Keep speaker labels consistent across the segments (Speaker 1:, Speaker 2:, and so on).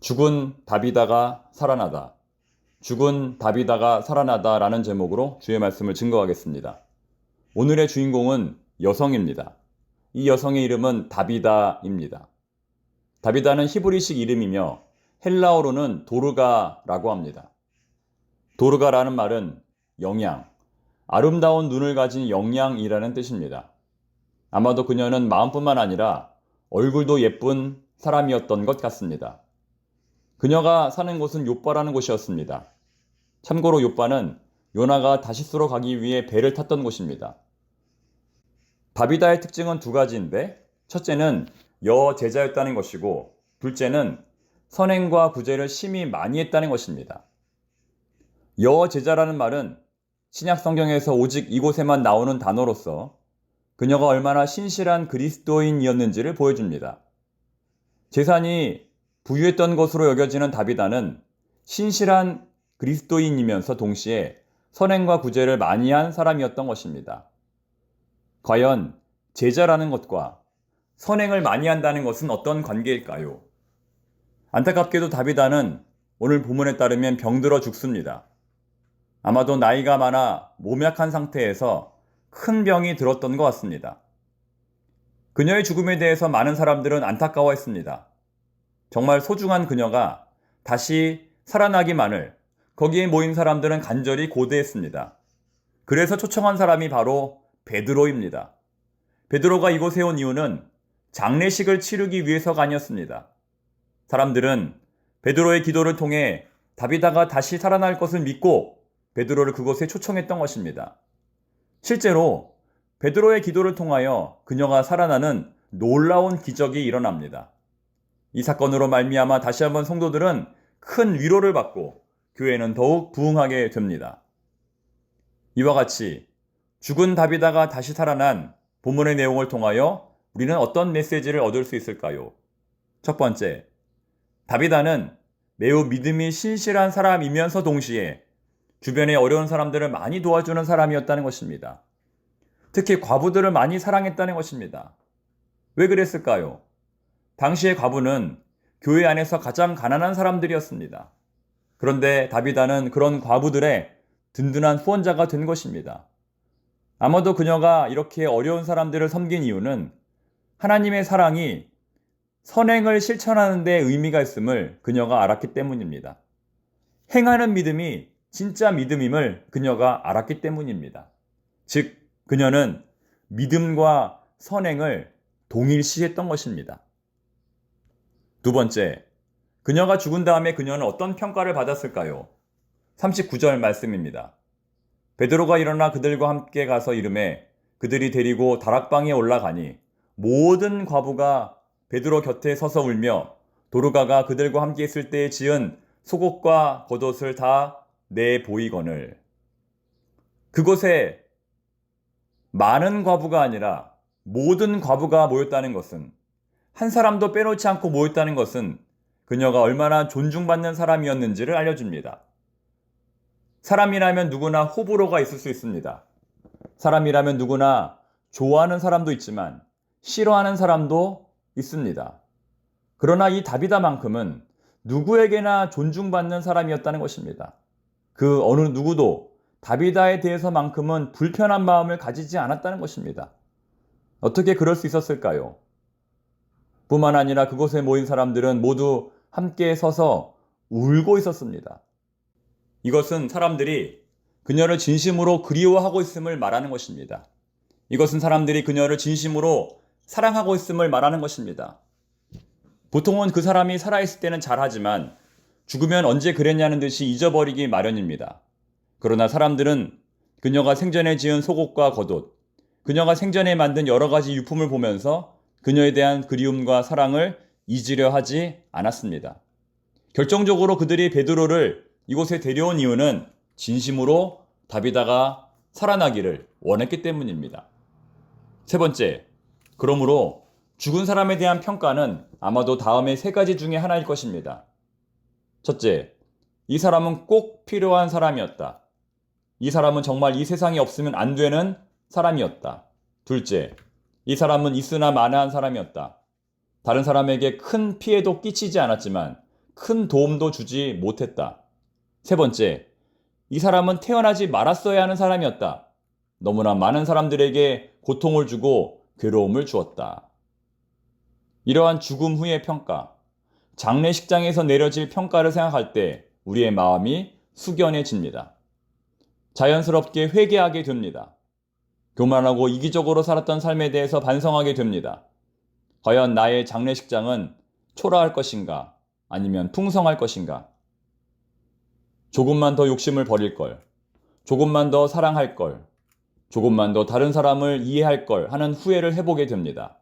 Speaker 1: 죽은 다비다가 살아나다. 죽은 다비다가 살아나다 라는 제목으로 주의 말씀을 증거하겠습니다. 오늘의 주인공은 여성입니다. 이 여성의 이름은 다비다입니다. 다비다는 히브리식 이름이며 헬라어로는 도르가라고 합니다. 도르가라는 말은 영양, 아름다운 눈을 가진 영양이라는 뜻입니다. 아마도 그녀는 마음뿐만 아니라 얼굴도 예쁜 사람이었던 것 같습니다. 그녀가 사는 곳은 욥바라는 곳이었습니다. 참고로 욥바는 요나가 다시스로 가기 위해 배를 탔던 곳입니다. 다비다의 특징은 두 가지인데, 첫째는 여제자였다는 것이고, 둘째는 선행과 구제를 심히 많이 했다는 것입니다. 여제자라는 말은 신약 성경에서 오직 이곳에만 나오는 단어로서 그녀가 얼마나 신실한 그리스도인이었는지를 보여줍니다. 재산이 부유했던 것으로 여겨지는 다비다는 신실한 그리스도인이면서 동시에 선행과 구제를 많이 한 사람이었던 것입니다. 과연 제자라는 것과 선행을 많이 한다는 것은 어떤 관계일까요? 안타깝게도 다비다는 오늘 본문에 따르면 병들어 죽습니다. 아마도 나이가 많아 몸약한 상태에서 큰 병이 들었던 것 같습니다. 그녀의 죽음에 대해서 많은 사람들은 안타까워했습니다. 정말 소중한 그녀가 다시 살아나기만을 거기에 모인 사람들은 간절히 고대했습니다. 그래서 초청한 사람이 바로 베드로입니다. 베드로가 이곳에 온 이유는 장례식을 치르기 위해서가 아니었습니다. 사람들은 베드로의 기도를 통해 다비다가 다시 살아날 것을 믿고 베드로를 그곳에 초청했던 것입니다. 실제로 베드로의 기도를 통하여 그녀가 살아나는 놀라운 기적이 일어납니다. 이 사건으로 말미암아 다시 한번 성도들은 큰 위로를 받고 교회는 더욱 부흥하게 됩니다. 이와 같이 죽은 다비다가 다시 살아난 본문의 내용을 통하여 우리는 어떤 메시지를 얻을 수 있을까요? 첫 번째, 다비다는 매우 믿음이 신실한 사람이면서 동시에 주변의 어려운 사람들을 많이 도와주는 사람이었다는 것입니다. 특히 과부들을 많이 사랑했다는 것입니다. 왜 그랬을까요? 당시의 과부는 교회 안에서 가장 가난한 사람들이었습니다. 그런데 다비다는 그런 과부들의 든든한 후원자가 된 것입니다. 아마도 그녀가 이렇게 어려운 사람들을 섬긴 이유는 하나님의 사랑이 선행을 실천하는 데 의미가 있음을 그녀가 알았기 때문입니다. 행하는 믿음이 진짜 믿음임을 그녀가 알았기 때문입니다. 즉, 그녀는 믿음과 선행을 동일시했던 것입니다. 두 번째, 그녀가 죽은 다음에 그녀는 어떤 평가를 받았을까요? 39절 말씀입니다. 베드로가 일어나 그들과 함께 가서 이르매 그들이 데리고 다락방에 올라가니 모든 과부가 베드로 곁에 서서 울며 도르가가 그들과 함께 있을 때에 지은 속옷과 겉옷을 다 내보이거늘. 그곳에 많은 과부가 아니라 모든 과부가 모였다는 것은, 한 사람도 빼놓지 않고 모였다는 것은 그녀가 얼마나 존중받는 사람이었는지를 알려줍니다. 사람이라면 누구나 호불호가 있을 수 있습니다. 사람이라면 누구나 좋아하는 사람도 있지만 싫어하는 사람도 있습니다. 그러나 이 다비다만큼은 누구에게나 존중받는 사람이었다는 것입니다. 그 어느 누구도 다비다에 대해서만큼은 불편한 마음을 가지지 않았다는 것입니다. 어떻게 그럴 수 있었을까요? 뿐만 아니라 그곳에 모인 사람들은 모두 함께 서서 울고 있었습니다. 이것은 사람들이 그녀를 진심으로 그리워하고 있음을 말하는 것입니다. 이것은 사람들이 그녀를 진심으로 사랑하고 있음을 말하는 것입니다. 보통은 그 사람이 살아있을 때는 잘하지만 죽으면 언제 그랬냐는 듯이 잊어버리기 마련입니다. 그러나 사람들은 그녀가 생전에 지은 속옷과 겉옷, 그녀가 생전에 만든 여러 가지 유품을 보면서 그녀에 대한 그리움과 사랑을 잊으려 하지 않았습니다. 결정적으로 그들이 베드로를 이곳에 데려온 이유는 진심으로 다비다가 살아나기를 원했기 때문입니다. 세 번째, 그러므로 죽은 사람에 대한 평가는 아마도 다음의 세 가지 중에 하나일 것입니다. 첫째, 이 사람은 꼭 필요한 사람이었다. 이 사람은 정말 이 세상에 없으면 안 되는 사람이었다. 둘째, 이 사람은 있으나 마나한 사람이었다. 다른 사람에게 큰 피해도 끼치지 않았지만 큰 도움도 주지 못했다. 세 번째, 이 사람은 태어나지 말았어야 하는 사람이었다. 너무나 많은 사람들에게 고통을 주고 괴로움을 주었다. 이러한 죽음 후의 평가, 장례식장에서 내려질 평가를 생각할 때 우리의 마음이 숙연해집니다. 자연스럽게 회개하게 됩니다. 교만하고 이기적으로 살았던 삶에 대해서 반성하게 됩니다. 과연 나의 장례식장은 초라할 것인가? 아니면 풍성할 것인가? 조금만 더 욕심을 버릴 걸, 조금만 더 사랑할 걸, 조금만 더 다른 사람을 이해할 걸 하는 후회를 해보게 됩니다.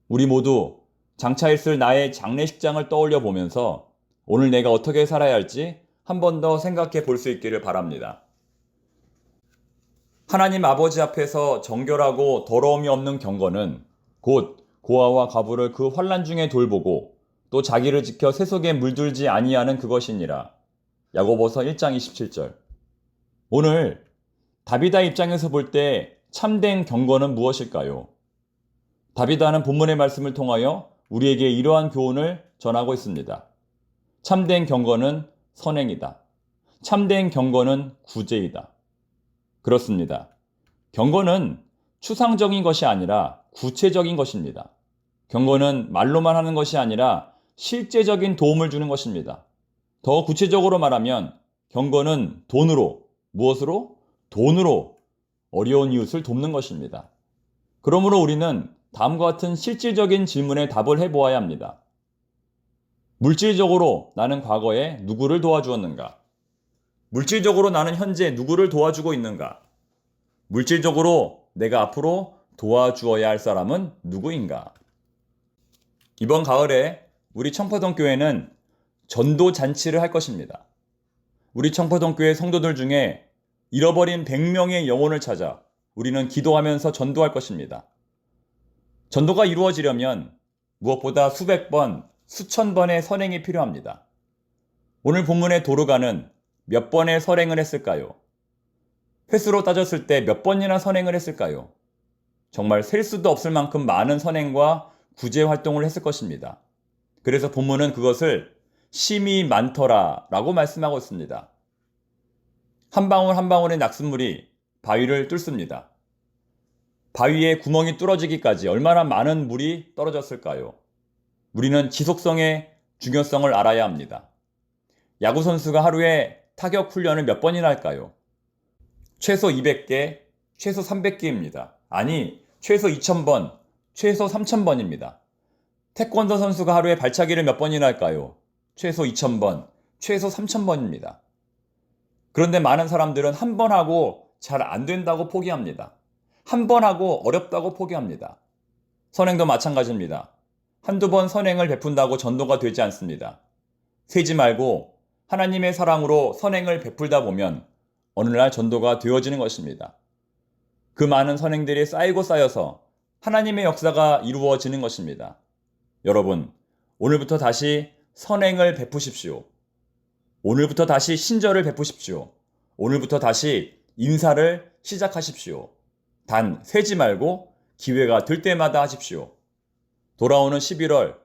Speaker 1: 우리 모두 장차 있을 나의 장례식장을 떠올려 보면서 오늘 내가 어떻게 살아야 할지 한 번 더 생각해 볼 수 있기를 바랍니다. 하나님 아버지 앞에서 정결하고 더러움이 없는 경건은 곧 고아와 과부를 그 환난 중에 돌보고 또 자기를 지켜 세속에 물들지 아니하는 그것이니라. 야고보서 1장 27절. 오늘 다비다 입장에서 볼 때 참된 경건은 무엇일까요? 다비다는 본문의 말씀을 통하여 우리에게 이러한 교훈을 전하고 있습니다. 참된 경건은 선행이다. 참된 경건은 구제이다. 그렇습니다. 경건은 추상적인 것이 아니라 구체적인 것입니다. 경건은 말로만 하는 것이 아니라 실제적인 도움을 주는 것입니다. 더 구체적으로 말하면 경건은 돈으로, 무엇으로? 돈으로 어려운 이웃을 돕는 것입니다. 그러므로 우리는 다음과 같은 실질적인 질문에 답을 해보아야 합니다. 물질적으로 나는 과거에 누구를 도와주었는가? 물질적으로 나는 현재 누구를 도와주고 있는가? 물질적으로 내가 앞으로 도와주어야 할 사람은 누구인가? 이번 가을에 우리 청포동 교회는 전도 잔치를 할 것입니다. 우리 청포동 교회 성도들 중에 잃어버린 100명의 영혼을 찾아 우리는 기도하면서 전도할 것입니다. 전도가 이루어지려면 무엇보다 수백 번, 수천 번의 선행이 필요합니다. 오늘 본문의 도르가는 몇 번의 선행을 했을까요? 횟수로 따졌을 때 몇 번이나 선행을 했을까요? 정말 셀 수도 없을 만큼 많은 선행과 구제 활동을 했을 것입니다. 그래서 본문은 그것을 심히 많더라 라고 말씀하고 있습니다. 한 방울 한 방울의 낙숫물이 바위를 뚫습니다. 바위에 구멍이 뚫어지기까지 얼마나 많은 물이 떨어졌을까요? 우리는 지속성의 중요성을 알아야 합니다. 야구선수가 하루에 타격 훈련을 몇 번이나 할까요? 최소 200개, 최소 300개입니다. 아니, 최소 2000번, 최소 3000번입니다. 태권도 선수가 하루에 발차기를 몇 번이나 할까요? 최소 2000번, 최소 3000번입니다. 그런데 많은 사람들은 한 번 하고 잘 안 된다고 포기합니다. 한 번 하고 어렵다고 포기합니다. 선행도 마찬가지입니다. 한두 번 선행을 베푼다고 전도가 되지 않습니다. 세지 말고 하나님의 사랑으로 선행을 베풀다 보면 어느 날 전도가 되어지는 것입니다. 그 많은 선행들이 쌓이고 쌓여서 하나님의 역사가 이루어지는 것입니다. 여러분, 오늘부터 다시 선행을 베푸십시오. 오늘부터 다시 신절을 베푸십시오. 오늘부터 다시 인사를 시작하십시오. 단 세지 말고 기회가 될 때마다 하십시오. 돌아오는 11월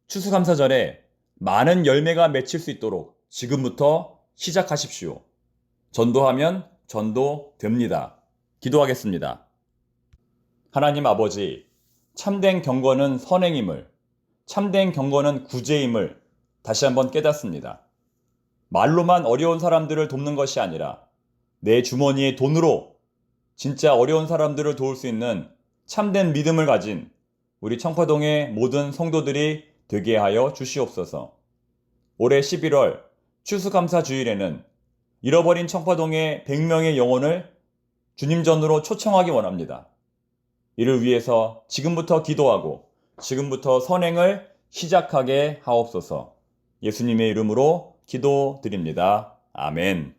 Speaker 1: 추수감사절에 많은 열매가 맺힐 수 있도록 지금부터 시작하십시오. 전도하면 전도됩니다. 기도하겠습니다. 하나님 아버지, 참된 경건은 선행임을, 참된 경건은 구제임을 다시 한번 깨닫습니다. 말로만 어려운 사람들을 돕는 것이 아니라 내 주머니의 돈으로 진짜 어려운 사람들을 도울 수 있는 참된 믿음을 가진 우리 청파동의 모든 성도들이 되게 하여 주시옵소서. 올해 11월 추수감사 주일에는 잃어버린 청파동의 100명의 영혼을 주님 전으로 초청하기 원합니다. 이를 위해서 지금부터 기도하고 지금부터 선행을 시작하게 하옵소서. 예수님의 이름으로 기도드립니다. 아멘.